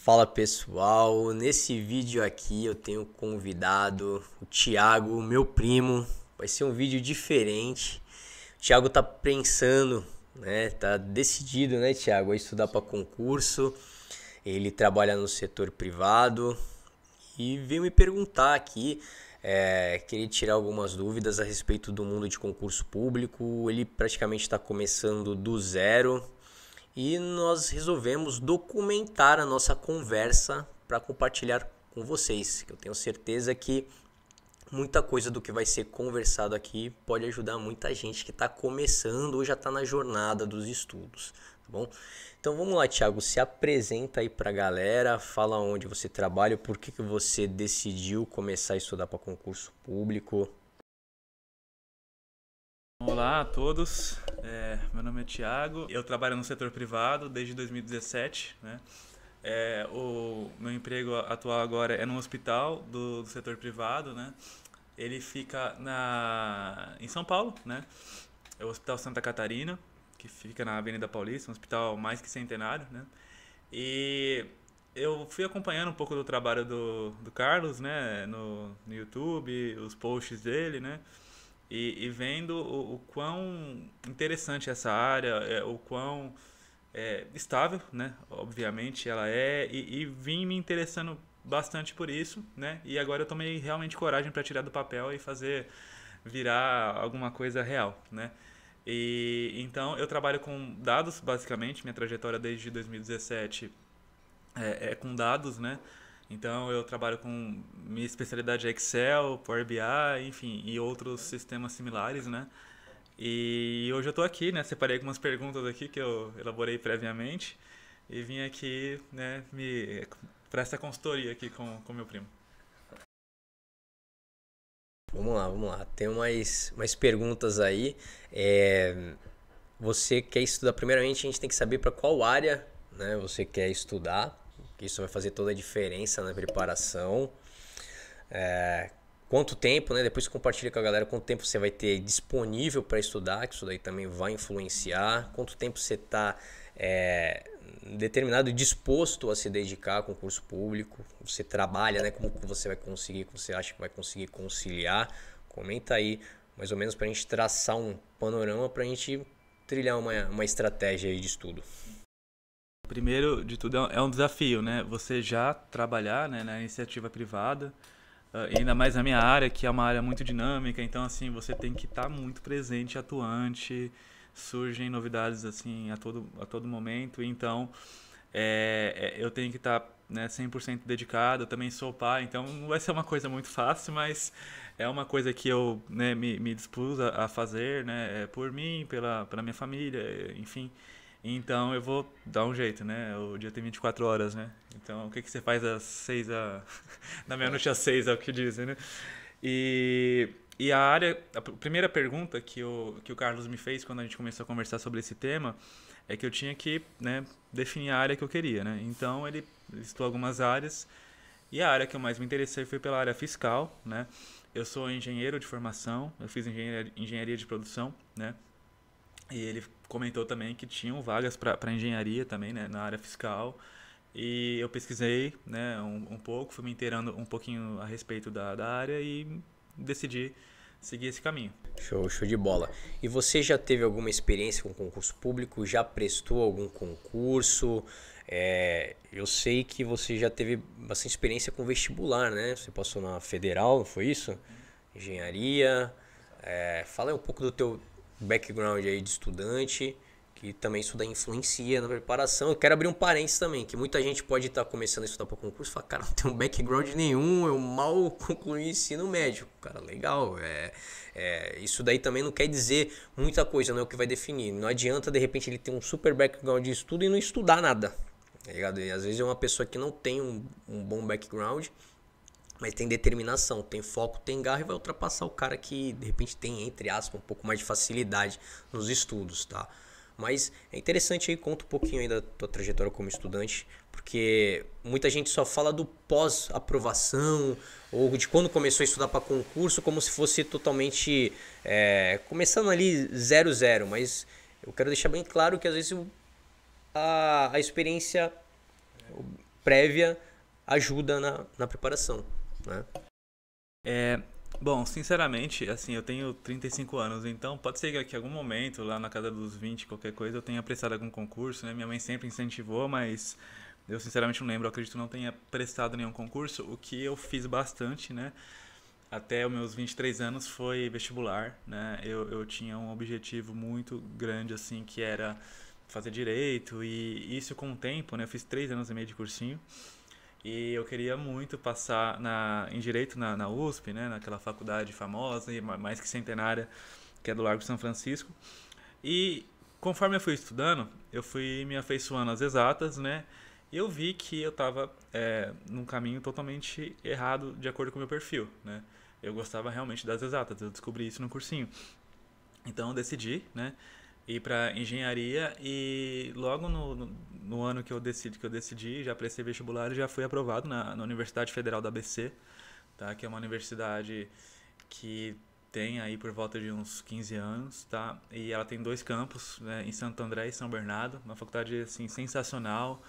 Fala pessoal, nesse vídeo aqui eu tenho convidado o Thiago, meu primo. Vai ser um vídeo diferente. O Thiago tá pensando, né? Tá decidido, né, Thiago, a estudar para concurso. Ele trabalha no setor privado e veio me perguntar aqui, queria tirar algumas dúvidas a respeito do mundo de concurso público. Ele praticamente está começando do zero. E nós resolvemos documentar a nossa conversa para compartilhar com vocês. Eu tenho certeza que muita coisa do que vai ser conversado aqui pode ajudar muita gente que está começando ou já está na jornada dos estudos, tá bom? Então vamos lá, Thiago, se apresenta aí para a galera, fala onde você trabalha, por que você decidiu começar a estudar para concurso público. Olá a todos, meu nome é Thiago, eu trabalho no setor privado desde 2017, né? O meu emprego atual agora é no hospital do setor privado, né? Ele fica em São Paulo, né? É o Hospital Santa Catarina, que fica na Avenida Paulista, um hospital mais que centenário, né? E eu fui acompanhando um pouco do trabalho do Carlos, né? No YouTube, os posts dele, né? E vendo o quão interessante essa área, o quão estável, né? Obviamente ela é, e vim me interessando bastante por isso, né? E agora eu tomei realmente coragem para tirar do papel e fazer virar alguma coisa real, né? E então eu trabalho com dados basicamente, minha trajetória desde 2017 é com dados, né? Então eu trabalho com minha especialidade é Excel, Power BI, enfim, e outros sistemas similares, né? E hoje eu estou aqui, né? Separei algumas perguntas aqui que eu elaborei previamente e vim aqui, né, para essa consultoria aqui com meu primo. Vamos lá. Tem mais perguntas aí. Você quer estudar, primeiramente a gente tem que saber para qual área, né, você quer estudar, que isso vai fazer toda a diferença na preparação. Quanto tempo, né? Depois compartilha com a galera quanto tempo você vai ter disponível para estudar, que isso daí também vai influenciar. Quanto tempo você está determinado e disposto a se dedicar a concurso público. Você trabalha, né? Como você vai conseguir, como você acha que vai conseguir conciliar. Comenta aí, mais ou menos, para a gente traçar um panorama, para a gente trilhar uma estratégia aí de estudo. Primeiro de tudo é um desafio, né? Você já trabalhar, né, na iniciativa privada, ainda mais na minha área, que é uma área muito dinâmica, então assim, você tem que estar muito presente, atuante, surgem novidades assim a todo momento, então eu tenho que estar, né, 100% dedicado. Eu também sou pai, então não vai ser uma coisa muito fácil, mas é uma coisa que eu, né, me dispus a fazer, né, por mim, pela minha família, enfim. Então eu vou dar um jeito, né? O dia tem 24 horas, né? Então o que você faz às 6 da meia-noite às 6 é o que dizem, né? E a primeira pergunta que o Carlos me fez quando a gente começou a conversar sobre esse tema é que eu tinha que, né, definir a área que eu queria, né? Então ele listou algumas áreas e a área que eu mais me interessei foi pela área fiscal, né? Eu sou engenheiro de formação, eu fiz engenharia de produção, né? E ele comentou também que tinham vagas para engenharia também, né, na área fiscal. E eu pesquisei, né, um pouco, fui me inteirando um pouquinho a respeito da área e decidi seguir esse caminho. Show de bola. E você já teve alguma experiência com concurso público? Já prestou algum concurso? Eu sei que você já teve bastante experiência com vestibular, né? Você passou na Federal, não foi isso? Engenharia. Fala aí um pouco do teu background aí de estudante, que também isso daí influencia na preparação. Eu quero abrir um parênteses também, que muita gente pode estar começando a estudar para concurso e falar, cara, não tenho um background nenhum, eu mal concluí ensino médio. Cara, legal, isso daí também não quer dizer muita coisa, não é o que vai definir. Não adianta, de repente, ele ter um super background de estudo e não estudar nada, tá ligado? E às vezes é uma pessoa que não tem um bom background, mas tem determinação, tem foco, tem garra e vai ultrapassar o cara que de repente tem, entre aspas, um pouco mais de facilidade nos estudos, tá? Mas é interessante aí, conta um pouquinho aí da tua trajetória como estudante, porque muita gente só fala do pós-aprovação ou de quando começou a estudar para concurso como se fosse totalmente começando ali 0-0, mas eu quero deixar bem claro que às vezes a experiência prévia ajuda na preparação, né? Bom, sinceramente, assim, eu tenho 35 anos, então pode ser que em algum momento, lá na casa dos 20, qualquer coisa, eu tenha prestado algum concurso, né? Minha mãe sempre incentivou, mas eu sinceramente não lembro, eu acredito que não tenha prestado nenhum concurso. O que eu fiz bastante, né? Até os meus 23 anos foi vestibular, né? Eu tinha um objetivo muito grande, assim, que era fazer direito, e isso com o tempo, né? Eu fiz 3 anos e meio de cursinho, e eu queria muito passar em direito na USP, né? Naquela faculdade famosa e mais que centenária, que é do Largo São Francisco. E conforme eu fui estudando, eu fui me afeiçoando às exatas, né? E eu vi que eu estava num caminho totalmente errado de acordo com o meu perfil, né? Eu gostava realmente das exatas, eu descobri isso no cursinho. Então eu decidi, né, ir para engenharia, e logo no ano que eu decidi, já prestei vestibular e já fui aprovado na Universidade Federal da ABC, tá? Que é uma universidade que tem aí por volta de uns 15 anos, tá? E ela tem 2 campos, né, em Santo André e São Bernardo, uma faculdade assim sensacional.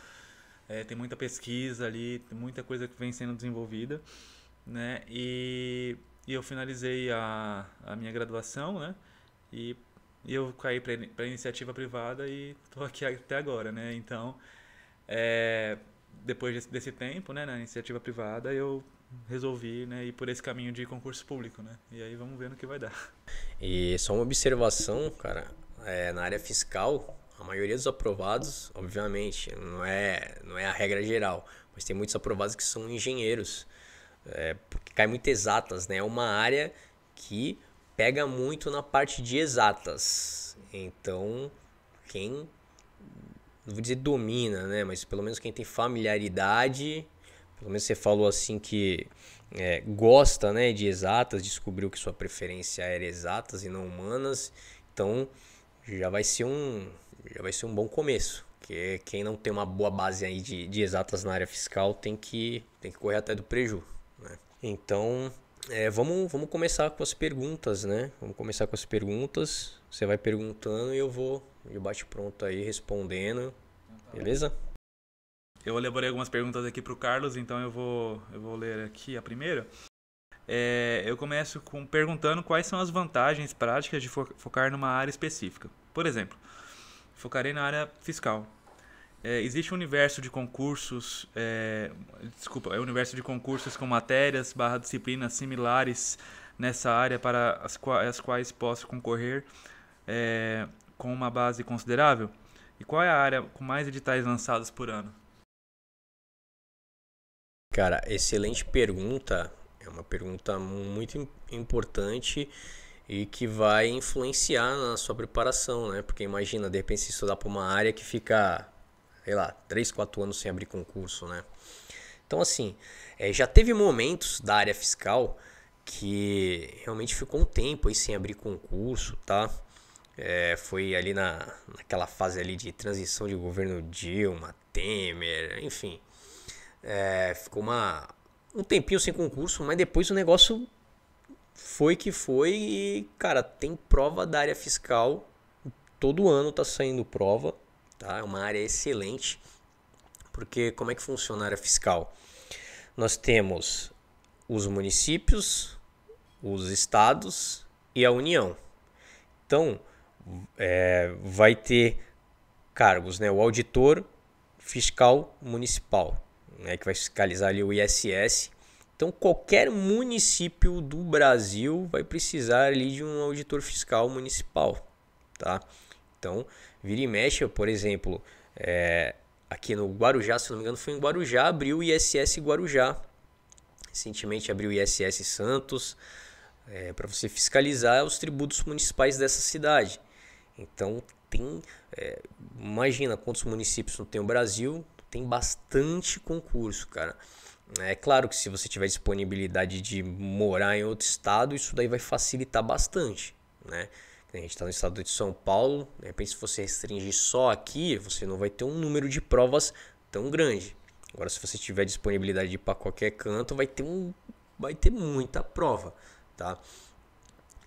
Tem muita pesquisa ali, tem muita coisa que vem sendo desenvolvida, né? E eu finalizei a minha graduação, né? E eu caí para iniciativa privada e estou aqui até agora, né? Então, depois desse tempo, né, na iniciativa privada, eu resolvi, né, ir por esse caminho de concurso público, né? E aí vamos ver no que vai dar. E só uma observação, cara, na área fiscal, a maioria dos aprovados, obviamente, não é a regra geral, mas tem muitos aprovados que são engenheiros, porque cai muito exatas, né? É uma área que pega muito na parte de exatas. Então, quem, não vou dizer domina, né? Mas pelo menos quem tem familiaridade, pelo menos você falou assim que gosta, né, de exatas, descobriu que sua preferência era exatas e não humanas, então já vai ser um bom começo. Porque quem não tem uma boa base aí de exatas na área fiscal tem que correr atrás do preju, né? Então, vamos começar com as perguntas, né? Vamos começar com as perguntas. Você vai perguntando e eu vou de bate-pronto aí respondendo. Beleza? Eu elaborei algumas perguntas aqui para o Carlos, então eu vou ler aqui a primeira. Eu começo perguntando quais são as vantagens práticas de focar numa área específica. Por exemplo, focarei na área fiscal. Existe um universo de concursos, universo de concursos com matérias / disciplinas similares nessa área para as quais posso concorrer com uma base considerável? E qual é a área com mais editais lançados por ano? Cara, excelente pergunta. É uma pergunta muito importante e que vai influenciar na sua preparação, né? Porque imagina, de repente, você estudar para uma área que fica, sei lá, 3, 4 anos sem abrir concurso, né? Então, assim, já teve momentos da área fiscal que realmente ficou um tempo aí sem abrir concurso, tá? Foi ali naquela fase ali de transição de governo Dilma, Temer, enfim. Ficou um tempinho sem concurso, mas depois o negócio foi que foi e, cara, tem prova da área fiscal, todo ano tá saindo prova, tá? É uma área excelente, porque como é que funciona a área fiscal? Nós temos os municípios, os estados e a União. Então, vai ter cargos, né? O auditor fiscal municipal, né? Que vai fiscalizar ali o ISS. Então, qualquer município do Brasil vai precisar ali de um auditor fiscal municipal, tá? Então, vira e mexe, por exemplo, aqui no Guarujá, se não me engano, foi em Guarujá, abriu o ISS Guarujá. Recentemente abriu o ISS Santos, para você fiscalizar os tributos municipais dessa cidade. Então, imagina quantos municípios não tem o Brasil, tem bastante concurso, cara. É claro que se você tiver disponibilidade de morar em outro estado, isso daí vai facilitar bastante, né? A gente está no estado de São Paulo, de repente se você restringir só aqui, você não vai ter um número de provas tão grande. Agora, se você tiver disponibilidade de ir para qualquer canto, vai ter muita prova, tá?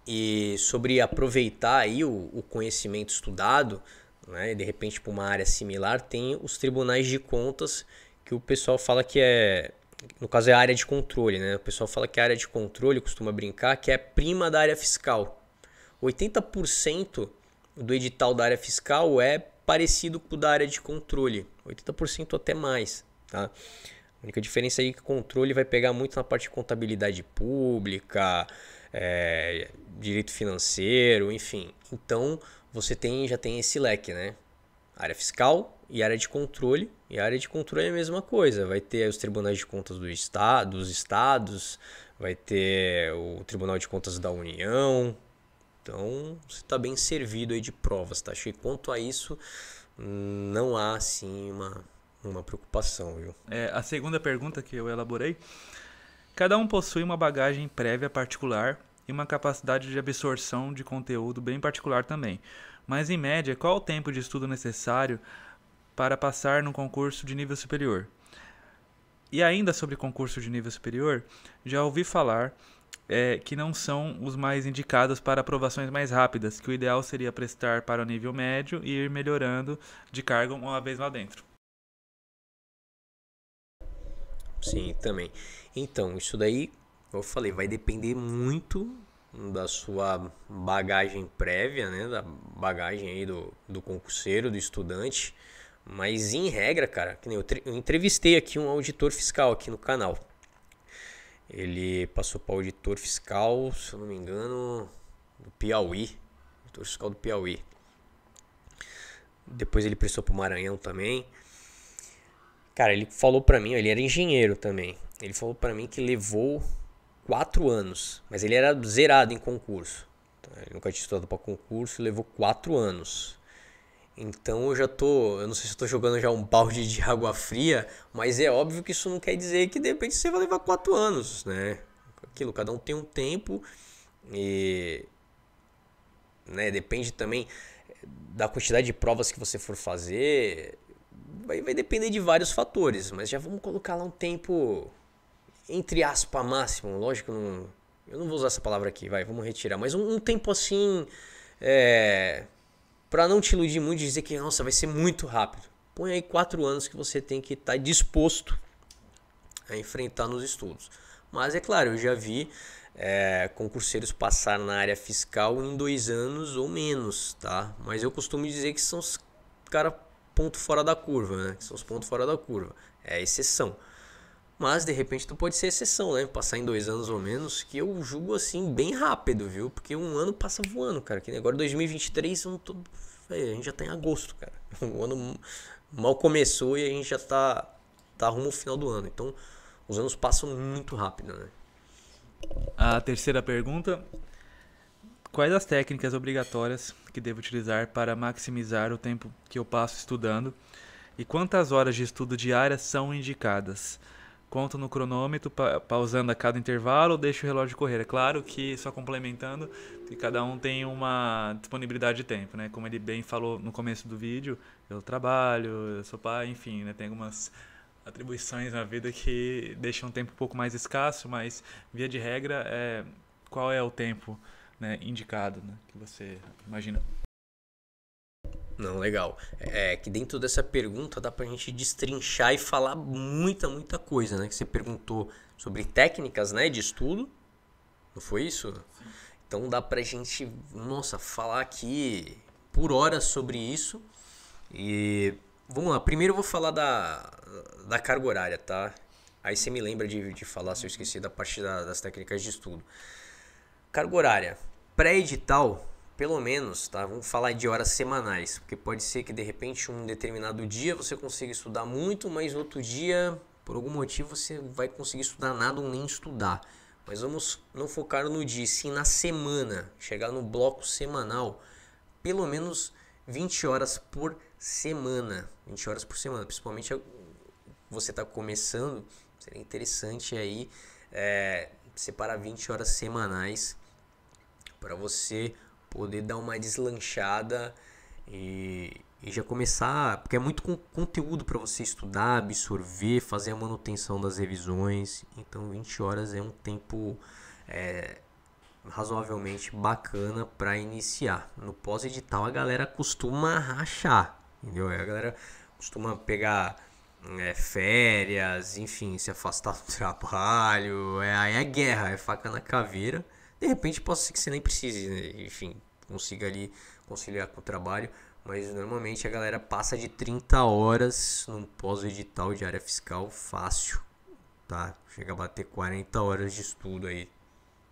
E sobre aproveitar aí o conhecimento estudado, né? De repente para uma área similar, tem os tribunais de contas, que o pessoal fala que é, no caso é a área de controle, né? O pessoal fala que a área de controle costuma brincar que é prima da área fiscal. 80% do edital da área fiscal é parecido com o da área de controle, 80% até mais, tá? A única diferença aí é que o controle vai pegar muito na parte de contabilidade pública, direito financeiro, enfim. Então você já tem esse leque, né? Área fiscal e área de controle. E a área de controle é a mesma coisa. Vai ter os tribunais de contas dos estados, vai ter o Tribunal de Contas da União. Então você está bem servido aí de provas, tá? Achei que quanto a isso não há assim uma preocupação, viu? A segunda pergunta que eu elaborei: cada um possui uma bagagem prévia particular e uma capacidade de absorção de conteúdo bem particular também. Mas, em média, qual o tempo de estudo necessário para passar no concurso de nível superior? E ainda sobre concurso de nível superior, já ouvi falar que não são os mais indicados para aprovações mais rápidas, que o ideal seria prestar para o nível médio e ir melhorando de cargo uma vez lá dentro. Sim, também. Então, isso daí, como eu falei, vai depender muito da sua bagagem prévia, né? Da bagagem aí do concurseiro, do estudante. Mas em regra, cara, que nem eu entrevistei aqui um auditor fiscal aqui no canal. Ele passou para auditor fiscal, se eu não me engano, do Piauí. Auditor fiscal do Piauí. Depois ele prestou para o Maranhão também. Cara, ele falou pra mim, ele era engenheiro também. Ele falou pra mim que levou 4 anos, mas ele era zerado em concurso. Ele nunca tinha estudado pra concurso, levou 4 anos. Então eu não sei se eu tô jogando já um balde de água fria, mas é óbvio que isso não quer dizer que de repente você vai levar 4 anos, né? Aquilo, cada um tem um tempo e, né, depende também da quantidade de provas que você for fazer. Vai depender de vários fatores, mas já vamos colocar lá um tempo, entre aspas, máximo. Lógico, eu não vou usar essa palavra aqui, vamos retirar. Mas um tempo assim, para não te iludir muito e dizer que, nossa, vai ser muito rápido. Põe aí 4 anos que você tem que estar disposto a enfrentar nos estudos. Mas é claro, eu já vi concurseiros passar na área fiscal em 2 anos ou menos, tá? Mas eu costumo dizer que são os caras ponto fora da curva, né? Que são os pontos fora da curva. É exceção. Mas de repente tu pode ser exceção, né? Passar em 2 anos ou menos, que eu julgo assim bem rápido, viu? Porque um ano passa voando, cara. Que agora 2023 a gente já tá em agosto, cara. O ano mal começou e a gente já tá rumo ao final do ano. Então os anos passam muito rápido, né? A terceira pergunta: quais as técnicas obrigatórias que devo utilizar para maximizar o tempo que eu passo estudando? E quantas horas de estudo diárias são indicadas? Conto no cronômetro, pausando a cada intervalo, ou deixo o relógio correr? É claro que, só complementando, que cada um tem uma disponibilidade de tempo, né? Como ele bem falou no começo do vídeo, eu trabalho, eu sou pai, enfim, né? Tem algumas atribuições na vida que deixam o tempo um pouco mais escasso, mas, via de regra, qual é o tempo, né, indicado, né, que você imagina? Não, legal. É que dentro dessa pergunta dá pra gente destrinchar e falar muita coisa, né? Que você perguntou sobre técnicas, né, de estudo, não foi isso? Sim. Então dá pra gente, nossa, falar aqui por horas sobre isso. E vamos lá, primeiro eu vou falar da carga horária, tá? Aí você me lembra de falar se eu esqueci da parte das técnicas de estudo. Carga horária, pré-edital, pelo menos, tá? Vamos falar de horas semanais, porque pode ser que de repente um determinado dia você consiga estudar muito, mas outro dia, por algum motivo, você vai conseguir estudar nada ou nem estudar. Mas vamos não focar no dia, sim na semana, chegar no bloco semanal, pelo menos 20 horas por semana. 20 horas por semana, principalmente você está começando, seria interessante aí separar 20 horas semanais para você poder dar uma deslanchada e já começar, porque é muito conteúdo para você estudar, absorver, fazer a manutenção das revisões. Então 20 horas é um tempo razoavelmente bacana para iniciar. No pós-edital a galera costuma rachar, entendeu? A galera costuma pegar férias, enfim, se afastar do trabalho, aí é guerra, é faca na caveira. De repente pode ser que você nem precise, né? Enfim, consiga ali conciliar com o trabalho, mas normalmente a galera passa de 30 horas num pós-edital de área fiscal fácil, tá? Chega a bater 40 horas de estudo aí,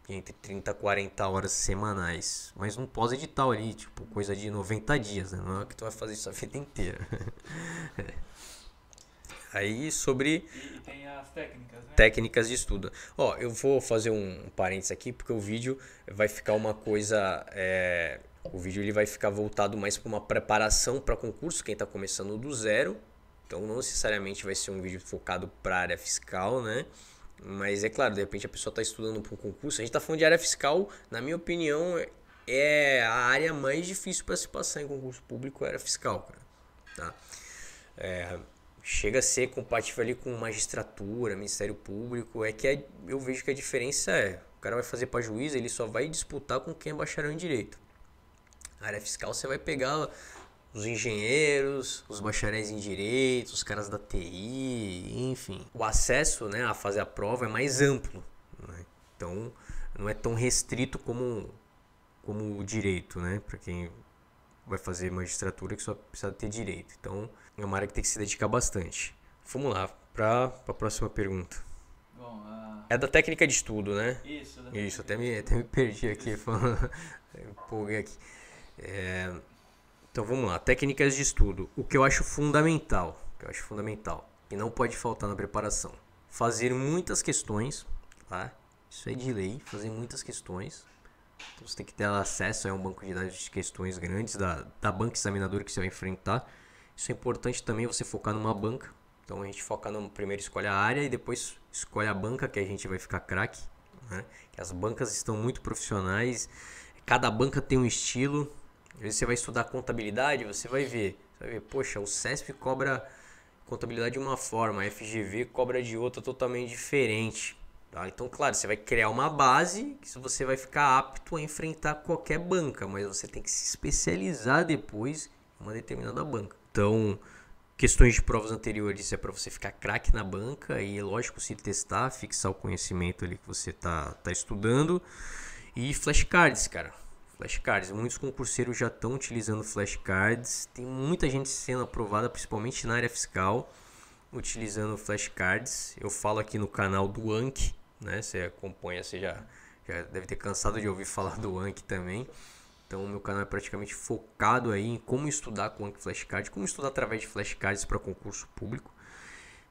entre 30 a 40 horas semanais, mas num pós-edital ali, tipo, coisa de 90 dias, né? Não é que tu vai fazer isso a vida inteira. Aí sobre E tem as técnicas, né? técnicas de estudo. Ó, eu vou fazer um parênteses aqui porque o vídeo vai ficar uma coisa. O vídeo ele vai ficar voltado mais para uma preparação para concurso, quem está começando do zero. Então não necessariamente vai ser um vídeo focado para a área fiscal, né? Mas é claro, de repente a pessoa está estudando para um concurso. A gente está falando de área fiscal, na minha opinião, é a área mais difícil para se passar em concurso público, é a área fiscal, cara. Tá? Chega a ser compatível ali com magistratura, Ministério Público, eu vejo que a diferença o cara vai fazer para juiz, ele só vai disputar com quem é bacharel em direito. A área fiscal você vai pegar os engenheiros, os bacharéis em direito, os caras da TI, enfim. O acesso, né, a fazer a prova é mais amplo, né? Então não é tão restrito como o direito, né, para quem vai fazer magistratura que só precisa ter direito. Então é uma área que tem que se dedicar bastante. Vamos lá, para a próxima pergunta. Bom, É da técnica de estudo, né? Isso, até me perdi aqui, empolguei aqui. Então vamos lá, técnicas de estudo. O que eu acho fundamental, e não pode faltar na preparação, fazer muitas questões, tá? Isso é de lei, fazer muitas questões. Então você tem que ter acesso a um banco de dados de questões grandes da banca examinadora que você vai enfrentar. Isso é importante também você focar numa banca. Então a gente foca primeiro escolhe a área e depois escolhe a banca que a gente vai ficar craque, né? Que as bancas estão muito profissionais, cada banca tem um estilo. Às vezes você vai estudar contabilidade, você vai ver, poxa, o CESP cobra contabilidade de uma forma, a FGV cobra de outra totalmente diferente. Tá? Então, claro, você vai criar uma base que você vai ficar apto a enfrentar qualquer banca, mas você tem que se especializar depois em uma determinada banca. Então, questões de provas anteriores é para você ficar craque na banca e, lógico, se testar, fixar o conhecimento ali que você tá estudando. E flashcards, cara. Flashcards, muitos concurseiros já estão utilizando flashcards. Tem muita gente sendo aprovada, principalmente na área fiscal, utilizando flashcards. Eu falo aqui no canal do Anki, né? Você acompanha, você já deve ter cansado de ouvir falar do Anki também. Então o meu canal é praticamente focado aí em como estudar com Anki Flashcard, como estudar através de flashcards para concurso público.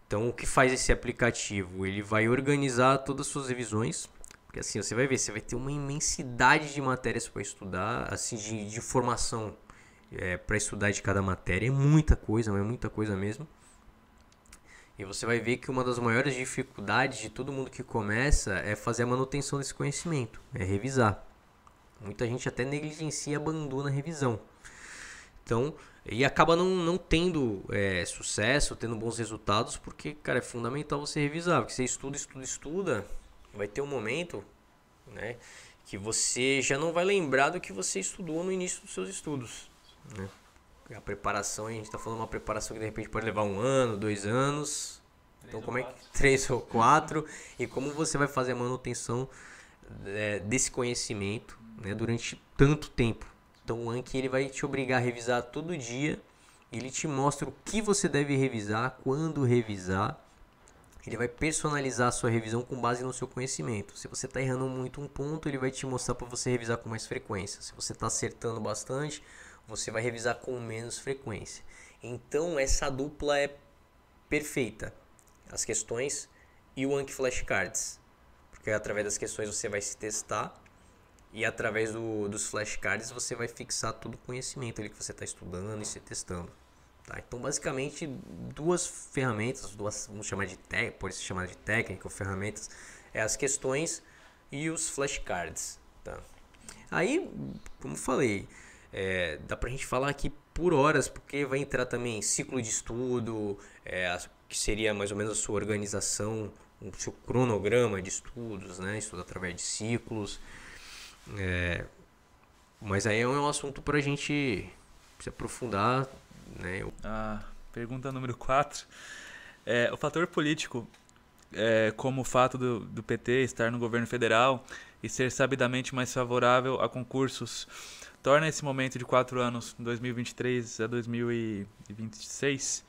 Então o que faz esse aplicativo? Ele vai organizar todas as suas revisões, porque assim você vai ver, você vai ter uma imensidade de matérias para estudar, assim de informação para estudar de cada matéria. É muita coisa, mas é muita coisa mesmo. E você vai ver que uma das maiores dificuldades de todo mundo que começa é fazer a manutenção desse conhecimento, é revisar. Muita gente até negligencia e abandona a revisão. Então, e acaba não tendo sucesso, tendo bons resultados, porque, cara, é fundamental você revisar. Porque você estuda, vai ter um momento, né, que você já não vai lembrar do que você estudou no início dos seus estudos, né? A preparação, a gente está falando de uma preparação que de repente pode levar 1 ano, 2 anos. Então, como é que 3 ou 4? E como você vai fazer a manutenção desse conhecimento, né, durante tanto tempo? Então, o Anki ele vai te obrigar a revisar todo dia. Ele te mostra o que você deve revisar, quando revisar. Ele vai personalizar a sua revisão com base no seu conhecimento. Se você está errando muito um ponto, ele vai te mostrar para você revisar com mais frequência. Se você está acertando bastante, você vai revisar com menos frequência. Então essa dupla é perfeita. As questões e o Anki Flashcards. Porque através das questões você vai se testar e através dos flashcards você vai fixar todo o conhecimento ali que você está estudando e se testando. Tá? Então basicamente duas ferramentas, vamos chamar de pode ser chamada de técnica ou ferramentas, as questões e os flashcards. Tá? Aí, como falei, dá pra gente falar aqui por horas, porque vai entrar também ciclo de estudo, que seria mais ou menos a sua organização, o seu cronograma de estudos, né? Estudo através de ciclos. Mas aí é um assunto pra gente se aprofundar, né? A pergunta número 4 O fator político, como o fato do PT estar no governo federal e ser sabidamente mais favorável a concursos, torna esse momento de 4 anos, 2023 a 2026,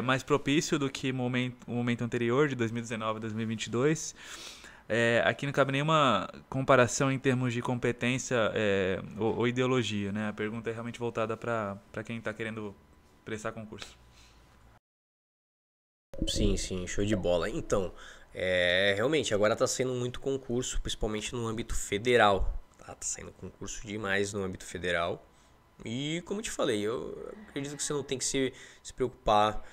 mais propício do que o momento anterior, de 2019 a 2022. Aqui não cabe nenhuma comparação em termos de competência ou ideologia, né? A pergunta é realmente voltada para quem está querendo prestar concurso. Sim, sim, show de bola. Então, realmente, agora está sendo muito concurso, principalmente no âmbito federal. Tá saindo concurso demais no âmbito federal. E como eu te falei, eu acredito que você não tem que se preocupar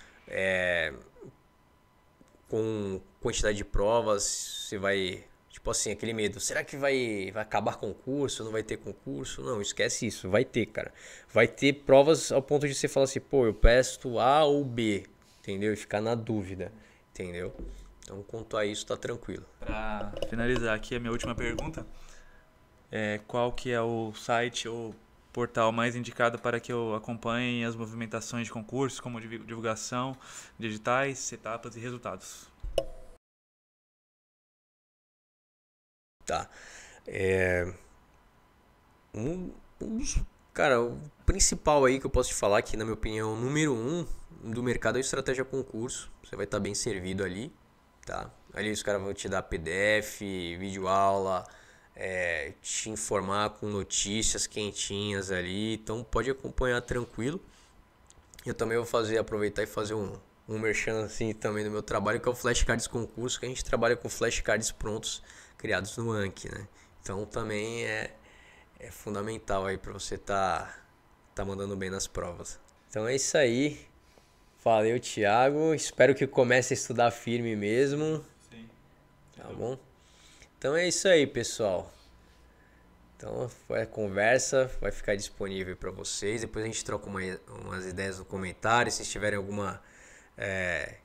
com quantidade de provas. Você vai, tipo assim, aquele medo. Será que vai acabar concurso? Não vai ter concurso? Não, esquece isso. Vai ter, cara. Vai ter provas ao ponto de você falar assim, pô, eu presto A ou B. Entendeu? E ficar na dúvida. Entendeu? Então, quanto a isso, tá tranquilo. Para finalizar aqui a minha última pergunta, qual que é o site ou portal mais indicado para que eu acompanhe as movimentações de concursos, como divulgação de editais, etapas e resultados? Tá. Cara, o principal aí que eu posso te falar, que na minha opinião, número um do mercado é o Estratégia Concurso. Você vai estar bem servido ali, tá? Ali os caras vão te dar PDF, videoaula, te informar com notícias quentinhas ali. Então pode acompanhar tranquilo. Eu também vou aproveitar e fazer um merchan assim também do meu trabalho, que é o Flashcards Concurso, que a gente trabalha com flashcards prontos, criados no Anki, né? Então também é fundamental aí para você tá mandando bem nas provas. Então é isso aí. Valeu, Thiago. Espero que comece a estudar firme mesmo. Sim. Tá bom? Então é isso aí, pessoal. Então foi a conversa, vai ficar disponível para vocês. Depois a gente troca umas ideias no comentário. Se tiverem alguma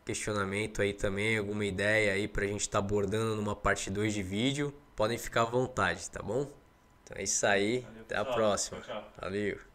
questionamento aí também, alguma ideia aí pra gente estar abordando numa parte 2 de vídeo, podem ficar à vontade, tá bom? Então é isso aí. Valeu, até a pessoal. próxima. Tchau, tchau. Valeu.